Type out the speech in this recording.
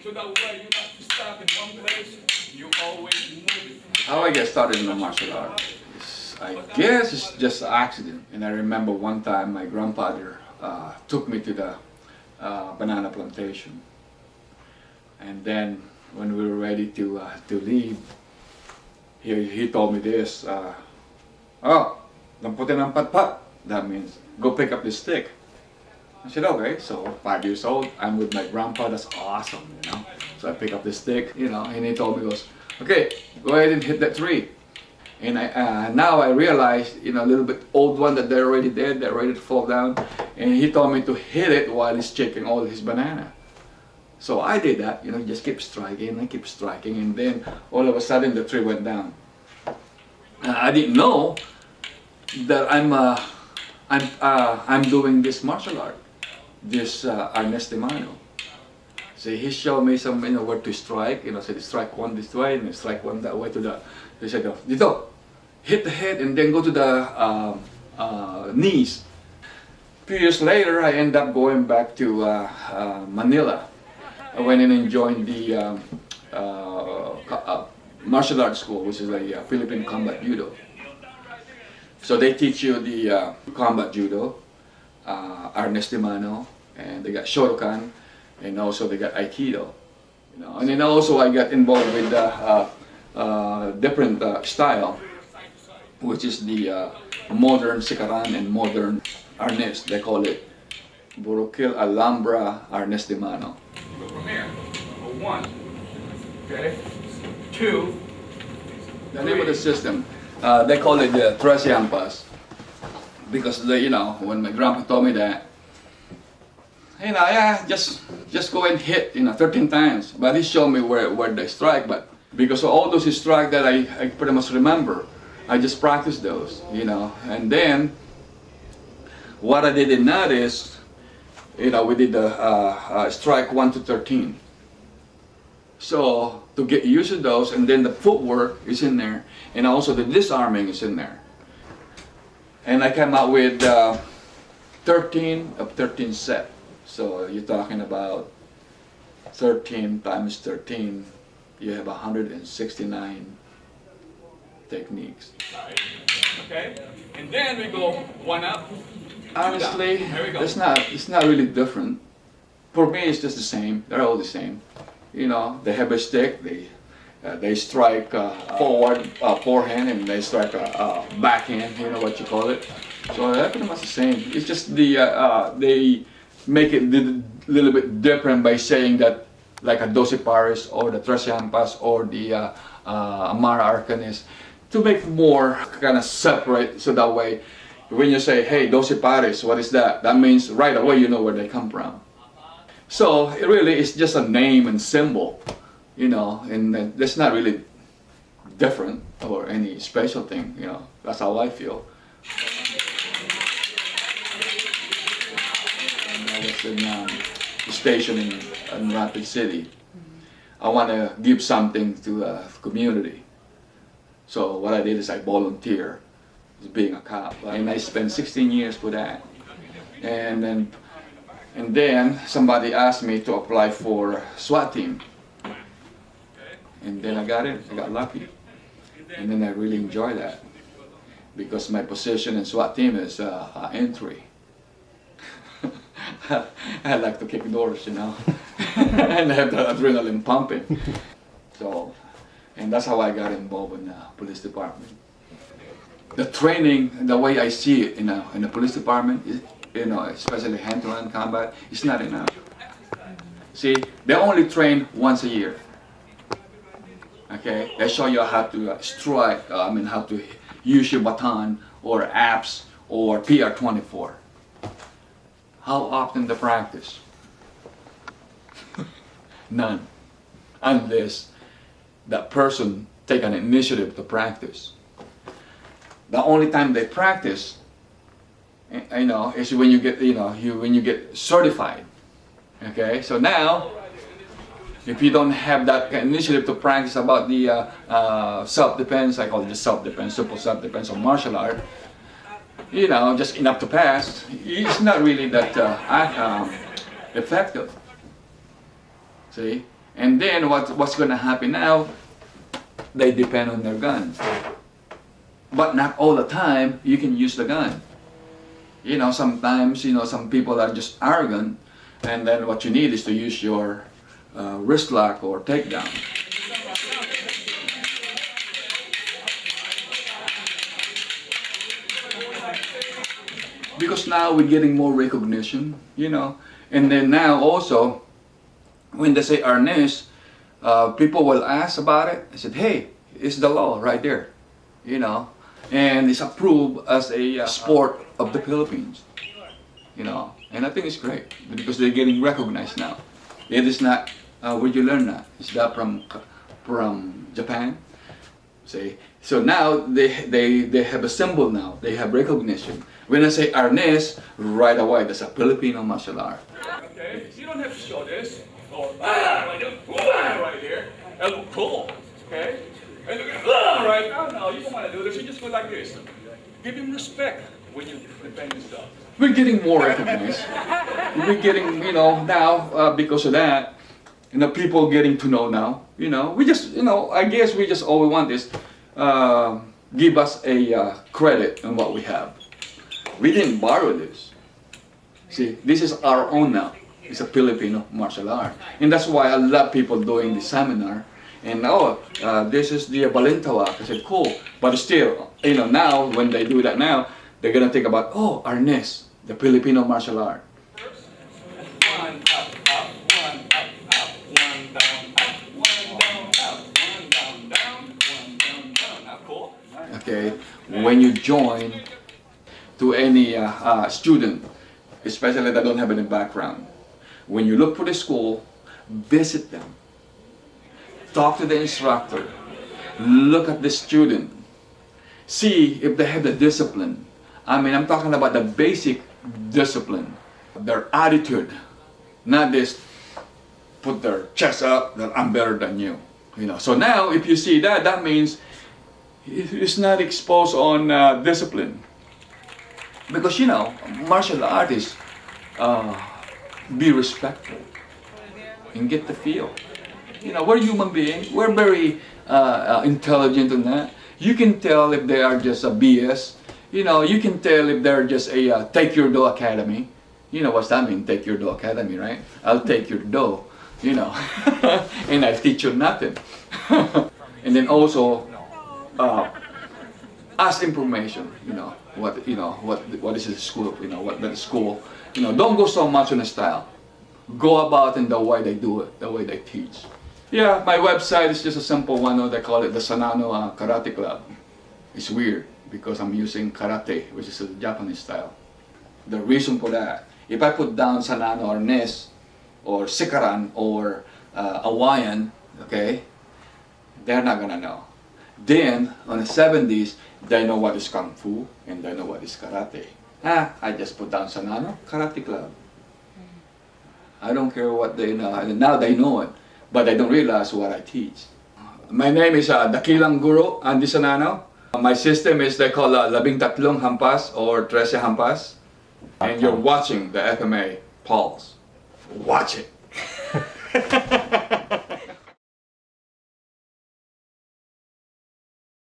So that way you're not stuck in one place, you always moving. How I get started in the martial art is, I guess it's just an accident. And I remember one time my grandfather took me to the banana plantation. And then when we were ready to leave, he told me this, oh, lamputin ng patpat. That means, go pick up the stick. I said, okay, so 5 years old, I'm with my grandpa, that's awesome, you know. So I pick up the stick, you know, and he told me, goes, okay, go ahead and hit that tree. And now I realize, you know, a little bit old one that they're already dead, they're ready to fall down. And he told me to hit it while he's checking all his banana. So I did that, you know, just keep striking and keep striking, and then all of a sudden the tree went down. I didn't know that I'm doing this martial art, this Arnis Sanano. So he showed me some, you know, where to strike. You know, said strike one this way and strike one that way to the. He said, "Dito, hit the head and then go to the knees." A few years later, I end up going back to Manila. I went in and joined the martial arts school, which is a Philippine combat judo. So they teach you the combat judo, Arnis Sanano, and they got Shotokan, and also they got Aikido. You know, and then also I got involved with different style, which is the modern Sikaran and modern Arnis. They call it Burukil Alhambra Arnis Sanano. Go from here. One. Okay. Two. The name of the system, they call it the Trecehampas, because you know, when my grandpa told me that, you know, yeah, just go and hit, you know, 13 times. But he showed me where they strike. But because of all those strikes that I pretty much remember, I just practiced those, you know. And then what I did in that is, you know, we did the strike 1 to 13. So to get used to those, and then the footwork is in there, and also the disarming is in there. And I came out with 13 of 13 set. So you're talking about 13 times 13, you have 169 techniques. Okay. And then we go one up. Honestly, There we go. it's not really different. For me, it's just the same. They're all the same. You know, they have a stick. They strike forward, forehand, and they strike backhand. You know what you call it. So they're pretty much the same. It's just they make it a little bit different by saying that, like a 12 pares or the Trecehampas or the Amara Arcanis, to make more kind of separate. So that way, when you say, hey, 12 pares, what is that? That means right away you know where they come from. So it really is just a name and symbol, you know, and that's not really different or any special thing, you know. That's how I feel. And I was in station in Rapid City. I want to give something to the community. So what I did is I volunteer as being a cop, and I spent 16 years for that. And then somebody asked me to apply for SWAT team. And then I got it, I got lucky. And then I really enjoy that, because my position in SWAT team is entry. I like to kick doors, you know, and have the adrenaline pumping. So, and that's how I got involved in the police department. The training, the way I see it in the police department, is, you know, especially hand-to-hand combat, it's not enough. See, they only train once a year. Okay, they show you how to strike. How to use your baton or apps or PR-24. How often they practice? None, unless that person take an initiative to practice. The only time they practice, you know, is when you get, you know, when you get certified. Okay, so now, if you don't have that initiative to practice about the self-defense, I call it the self-defense, simple self-defense or martial art, you know, just enough to pass, it's not really that effective. See? And then what's going to happen now? They depend on their gun. But not all the time you can use the gun. You know, sometimes, you know, some people are just arrogant, and then what you need is to use your wrist lock or takedown. Because now we're getting more recognition, you know, and then now also, when they say Arnis, people will ask about it. I said, hey, it's the law right there, you know, and it's approved as a sport of the Philippines, you know, and I think it's great because they're getting recognized now. It is not, where'd you learn that? Is that from Japan? See, so now they have a symbol now. They have recognition. When I say Arnis, right away, that's a Filipino martial art. Okay, you don't have to show this. Or right here. That look cool. Okay? And right now, no, you don't want to do this. You just go like this. Give him respect when you defend yourself. We're getting more recognized. We're getting, you know, now because of that, you know, people getting to know now. You know, we just, you know, I guess we just all we want is give us a credit on what we have. We didn't borrow this. See, this is our own now. It's a Filipino martial art. And that's why I love people doing this seminar. And this is the balintawak. I said, cool. But still, you know, now, when they do that now, they're going to think about, oh, Arnis, the Filipino martial art. One up, up, one up, up, one down, up, one down, up, one down, down, one down, down. Now, cool? Okay, when you join to any student, especially that don't have any background, when you look for the school, visit them, talk to the instructor, look at the student, see if they have the discipline. I mean, I'm talking about the basic discipline, their attitude, not this put their chest up that I'm better than you. You know. So now, if you see that, that means it's not exposed on discipline. Because, you know, martial artists be respectful and get the feel. You know, we're human beings. We're very intelligent in that. You can tell if they are just a BS. You know, you can tell if they're just a take your dough academy. You know what's that mean? Take your dough academy, right? I'll take your dough, you know, and I'll teach you nothing. And then also ask information. You know what is the school? You know what the school. You know, don't go so much on the style. Go about in the way they do it, the way they teach. Yeah, my website is just a simple one. They call it the Sanano Karate Club. It's weird because I'm using karate, which is a Japanese style. The reason for that, if I put down Sanano Arnis or Sikaran or Hawaiian, okay, they're not gonna know. Then on the 70s, they know what is Kung Fu and they know what is karate. I just put down Sanano Karate Club. I don't care what they know. Now they know it, but they don't realize what I teach. My name is Mataw Guro Andy Sanano. My system is they call Labing Tatlong Hampas or Trecehampas. And you're watching the FMA Pulse. Watch it.